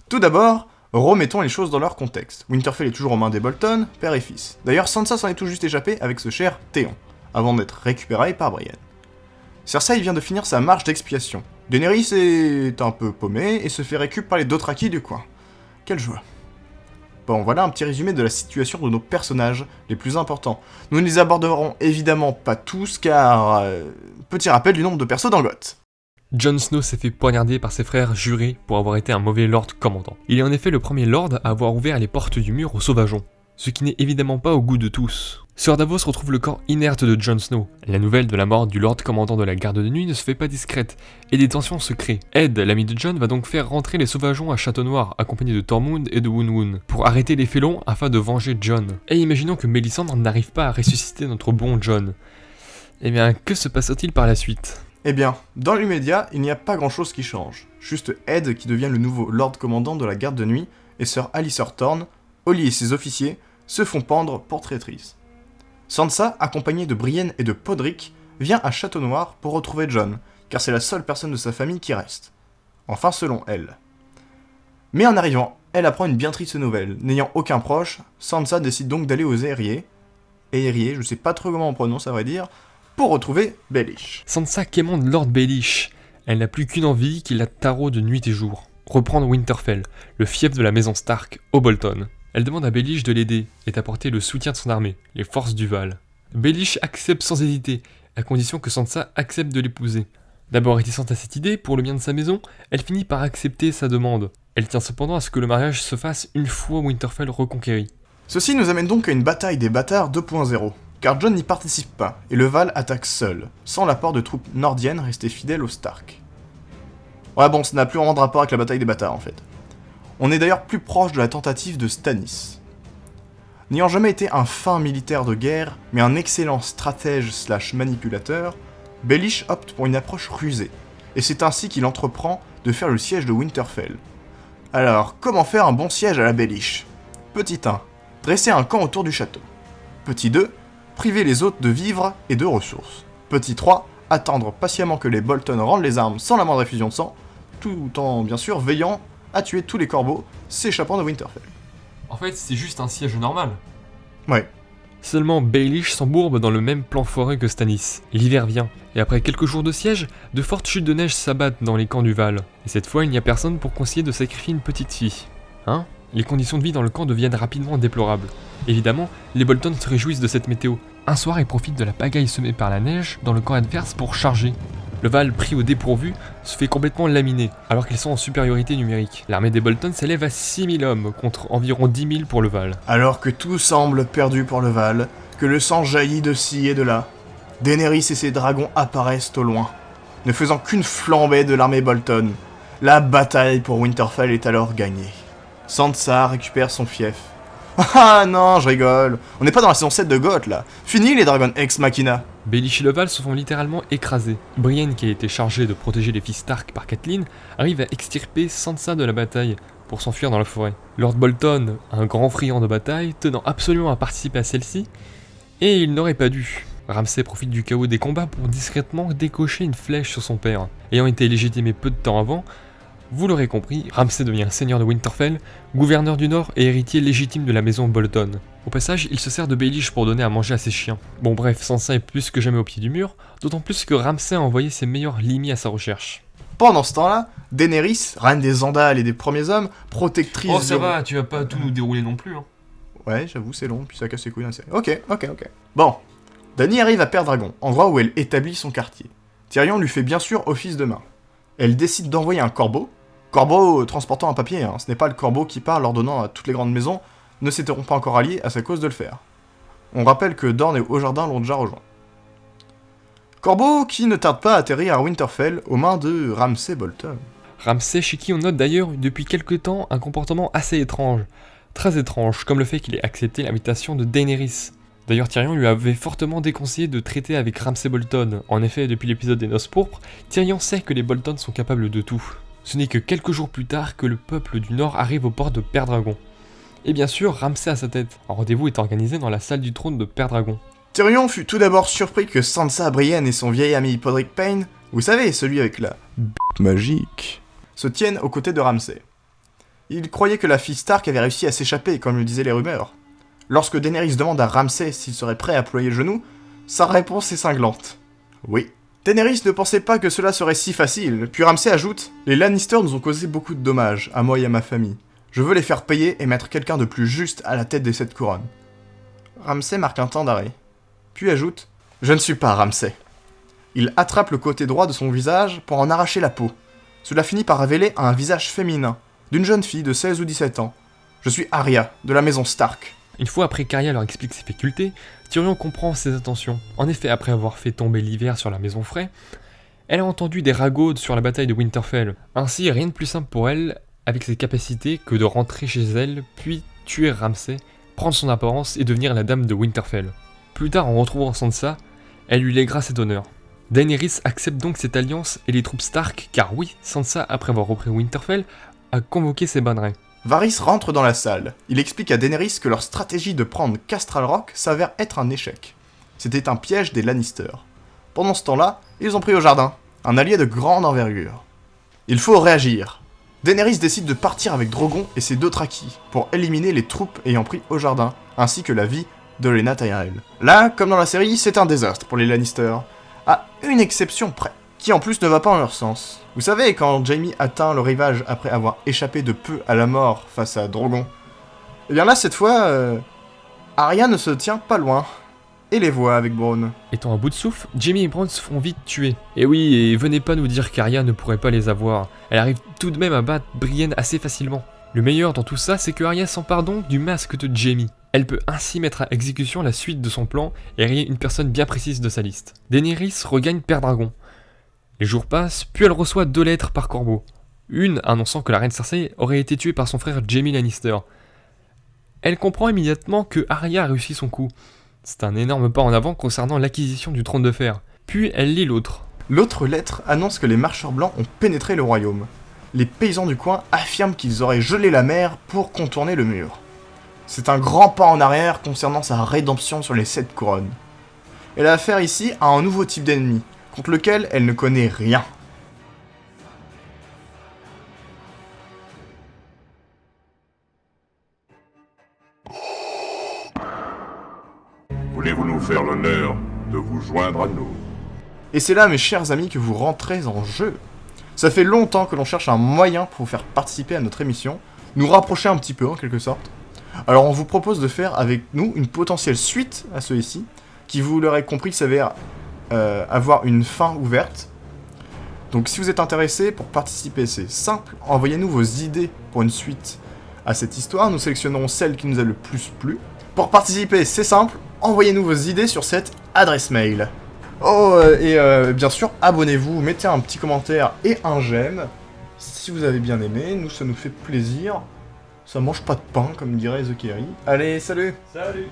Tout d'abord, remettons les choses dans leur contexte. Winterfell est toujours aux mains des Bolton, père et fils. D'ailleurs, Sansa s'en est tout juste échappé avec ce cher Théon, avant d'être récupéré par Brienne. Cersei vient de finir sa marche d'expiation. Daenerys est un peu paumé et se fait récup par les Dothraki du coin. Quelle joie. Bon, voilà un petit résumé de la situation de nos personnages les plus importants. Nous ne les aborderons évidemment pas tous, car... petit rappel du nombre de persos dans Goth. Jon Snow s'est fait poignarder par ses frères jurés pour avoir été un mauvais Lord commandant. Il est en effet le premier Lord à avoir ouvert les portes du mur aux sauvageons, ce qui n'est évidemment pas au goût de tous. Sir Davos retrouve le corps inerte de Jon Snow. La nouvelle de la mort du Lord commandant de la garde de nuit ne se fait pas discrète, et des tensions se créent. Ed, l'ami de Jon, va donc faire rentrer les sauvageons à Château Noir, accompagnés de Tormund et de Woon pour arrêter les félons afin de venger Jon. Et imaginons que Mélisandre n'arrive pas à ressusciter notre bon Jon. Eh bien, que se passe-t-il par la suite ? Eh bien, dans l'immédiat, il n'y a pas grand-chose qui change. Juste Ed qui devient le nouveau Lord commandant de la garde de nuit, et Sir Alliser Thorne, Olly et ses officiers, se font pendre pour traîtrise. Sansa, accompagnée de Brienne et de Podrick, vient à Château Noir pour retrouver Jon, car c'est la seule personne de sa famille qui reste. Enfin selon elle. Mais en arrivant, elle apprend une bien triste nouvelle. N'ayant aucun proche, Sansa décide donc d'aller aux Aériers, je sais pas trop comment on prononce à vrai dire, pour retrouver Baelish. Sansa quémande Lord Baelish. Elle n'a plus qu'une envie qui la taraude nuit et jour. Reprendre Winterfell, le fief de la maison Stark, au Bolton. Elle demande à Baelish de l'aider et d'apporter le soutien de son armée, les forces du Val. Baelish accepte sans hésiter, à condition que Sansa accepte de l'épouser. D'abord réticente à cette idée, pour le bien de sa maison, elle finit par accepter sa demande. Elle tient cependant à ce que le mariage se fasse une fois Winterfell reconquéri. Ceci nous amène donc à une bataille des bâtards 2.0, car Jon n'y participe pas, et le Val attaque seul, sans l'apport de troupes nordiennes restées fidèles aux Stark. Ouais bon, ça n'a plus vraiment de rapport avec la bataille des bâtards en fait. On est d'ailleurs plus proche de la tentative de Stannis. N'ayant jamais été un fin militaire de guerre, mais un excellent stratège / manipulateur, Baelish opte pour une approche rusée, et c'est ainsi qu'il entreprend de faire le siège de Winterfell. Alors, comment faire un bon siège à la Baelish ? Petit 1. Dresser un camp autour du château. Petit 2. Priver les hôtes de vivres et de ressources. Petit 3. Attendre patiemment que les Bolton rendent les armes sans la moindre effusion de sang, tout en bien sûr veillant à tuer tous les corbeaux s'échappant de Winterfell. En fait, c'est juste un siège normal. Ouais. Seulement Baelish s'embourbe dans le même plan foireux que Stannis. L'hiver vient, et après quelques jours de siège, de fortes chutes de neige s'abattent dans les camps du Val. Et cette fois, il n'y a personne pour conseiller de sacrifier une petite fille. Hein ? Les conditions de vie dans le camp deviennent rapidement déplorables. Évidemment, les Bolton se réjouissent de cette météo. Un soir, ils profitent de la pagaille semée par la neige dans le camp adverse pour charger. Le Val, pris au dépourvu, se fait complètement laminer, alors qu'ils sont en supériorité numérique. L'armée des Bolton s'élève à 6000 hommes, contre environ 10 000 pour le Val. Alors que tout semble perdu pour le Val, que le sang jaillit de ci et de là, Daenerys et ses dragons apparaissent au loin, ne faisant qu'une flambée de l'armée Bolton. La bataille pour Winterfell est alors gagnée. Sansa récupère son fief. Ah non, je rigole. On n'est pas dans la saison 7 de Goth là. Fini les dragons ex machina. Baelish et le Val se font littéralement écraser. Brienne, qui a été chargée de protéger les filles Stark par Catelyn, arrive à extirper Sansa de la bataille pour s'enfuir dans la forêt. Lord Bolton, un grand friand de bataille, tenant absolument à participer à celle-ci, et il n'aurait pas dû. Ramsay profite du chaos des combats pour discrètement décocher une flèche sur son père. Ayant été légitimé peu de temps avant, vous l'aurez compris, Ramsay devient seigneur de Winterfell, gouverneur du Nord et héritier légitime de la maison Bolton. Au passage, il se sert de Baelish pour donner à manger à ses chiens. Bon bref, Sansa est plus que jamais au pied du mur, d'autant plus que Ramsay a envoyé ses meilleurs limis à sa recherche. Pendant ce temps-là, Daenerys, reine des Andals et des premiers hommes, protectrice... Oh ça va, tu vas pas tout nous dérouler non plus. Hein. Ouais, j'avoue, c'est long, puis ça casse les couilles d'un série. Ok. Bon, Dany arrive à Père-Dragon, endroit où elle établit son quartier. Tyrion lui fait bien sûr office de main. Elle décide d'envoyer un corbeau transportant un papier, hein. Ce n'est pas le corbeau qui part l'ordonnant à toutes les grandes maisons, ne s'étaient pas encore alliés à sa cause de le faire. On rappelle que Dorne et Haut-Jardin l'ont déjà rejoint. Corbeau qui ne tarde pas à atterrir à Winterfell aux mains de Ramsay Bolton. Ramsay, chez qui on note d'ailleurs depuis quelque temps un comportement assez étrange. Très étrange, comme le fait qu'il ait accepté l'invitation de Daenerys. D'ailleurs, Tyrion lui avait fortement déconseillé de traiter avec Ramsay Bolton. En effet, depuis l'épisode des Noces Pourpres, Tyrion sait que les Bolton sont capables de tout. Ce n'est que quelques jours plus tard que le peuple du Nord arrive aux portes de Père-Dragon. Et bien sûr, Ramsay à sa tête. Un rendez-vous est organisé dans la salle du trône de Père-Dragon. Tyrion fut tout d'abord surpris que Sansa, Brienne et son vieil ami Podrick Payne, vous savez, celui avec la bite magique, se tiennent aux côtés de Ramsay. Il croyait que la fille Stark avait réussi à s'échapper, comme le disaient les rumeurs. Lorsque Daenerys demande à Ramsay s'il serait prêt à ployer le genou, sa réponse est cinglante. Oui. Daenerys ne pensait pas que cela serait si facile, puis Ramsay ajoute « Les Lannister nous ont causé beaucoup de dommages, à moi et à ma famille. Je veux les faire payer et mettre quelqu'un de plus juste à la tête des 7 couronnes. » Ramsay marque un temps d'arrêt, puis ajoute « Je ne suis pas Ramsay. » Il attrape le côté droit de son visage pour en arracher la peau. Cela finit par révéler un visage féminin, d'une jeune fille de 16 ou 17 ans. Je suis Arya, de la maison Stark. Une fois après qu'Arya leur explique ses facultés, Tyrion comprend ses intentions. En effet, après avoir fait tomber l'hiver sur la maison Frey, elle a entendu des ragaudes sur la bataille de Winterfell. Ainsi, rien de plus simple pour elle, avec ses capacités, que de rentrer chez elle, puis tuer Ramsay, prendre son apparence et devenir la dame de Winterfell. Plus tard, en retrouvant Sansa, elle lui lèguera cet honneur. Daenerys accepte donc cette alliance et les troupes Stark, car oui, Sansa, après avoir repris Winterfell, a convoqué ses bannerets. Varys rentre dans la salle. Il explique à Daenerys que leur stratégie de prendre Castral Rock s'avère être un échec. C'était un piège des Lannister. Pendant ce temps-là, ils ont pris au jardin, un allié de grande envergure. Il faut réagir. Daenerys décide de partir avec Drogon et ses 2 Trakis pour éliminer les troupes ayant pris au jardin, ainsi que la vie de Lena Tyrell. Là, comme dans la série, c'est un désastre pour les Lannister, à une exception près, qui en plus ne va pas en leur sens. Vous savez, quand Jaime atteint le rivage après avoir échappé de peu à la mort face à Drogon, eh bien là, cette fois, Arya ne se tient pas loin, et les voit avec Bronn. Étant à bout de souffle, Jaime et Bronn se font vite tuer. Et oui, et venez pas nous dire qu'Arya ne pourrait pas les avoir. Elle arrive tout de même à battre Brienne assez facilement. Le meilleur dans tout ça, c'est que Arya s'empare donc du masque de Jaime. Elle peut ainsi mettre à exécution la suite de son plan et rayer une personne bien précise de sa liste. Daenerys regagne Père Dragon. Les jours passent, puis elle reçoit 2 lettres par corbeau. Une annonçant que la reine Cersei aurait été tuée par son frère Jaime Lannister. Elle comprend immédiatement que Arya a réussi son coup. C'est un énorme pas en avant concernant l'acquisition du trône de fer. Puis elle lit l'autre. L'autre lettre annonce que les marcheurs blancs ont pénétré le royaume. Les paysans du coin affirment qu'ils auraient gelé la mer pour contourner le mur. C'est un grand pas en arrière concernant sa rédemption sur les 7 couronnes. Elle a affaire ici à un nouveau type d'ennemi, contre lequel elle ne connaît rien. Voulez-vous nous faire l'honneur de vous joindre à nous? Et c'est là, mes chers amis, que vous rentrez en jeu. Ça fait longtemps que l'on cherche un moyen pour vous faire participer à notre émission, nous rapprocher un petit peu en quelque sorte. Alors on vous propose de faire avec nous une potentielle suite à ceux-ci, qui vous l'aurez compris s'avère avoir une fin ouverte. Donc si vous êtes intéressé pour participer, c'est simple, envoyez-nous vos idées pour une suite à cette histoire, nous sélectionnerons celle qui nous a le plus plu. Pour participer, c'est simple, envoyez-nous vos idées sur cette adresse mail. Oh, et bien sûr, abonnez-vous, mettez un petit commentaire et un j'aime. Si vous avez bien aimé, nous, ça nous fait plaisir. Ça mange pas de pain, comme dirait The Kerry. Allez, salut! Salut!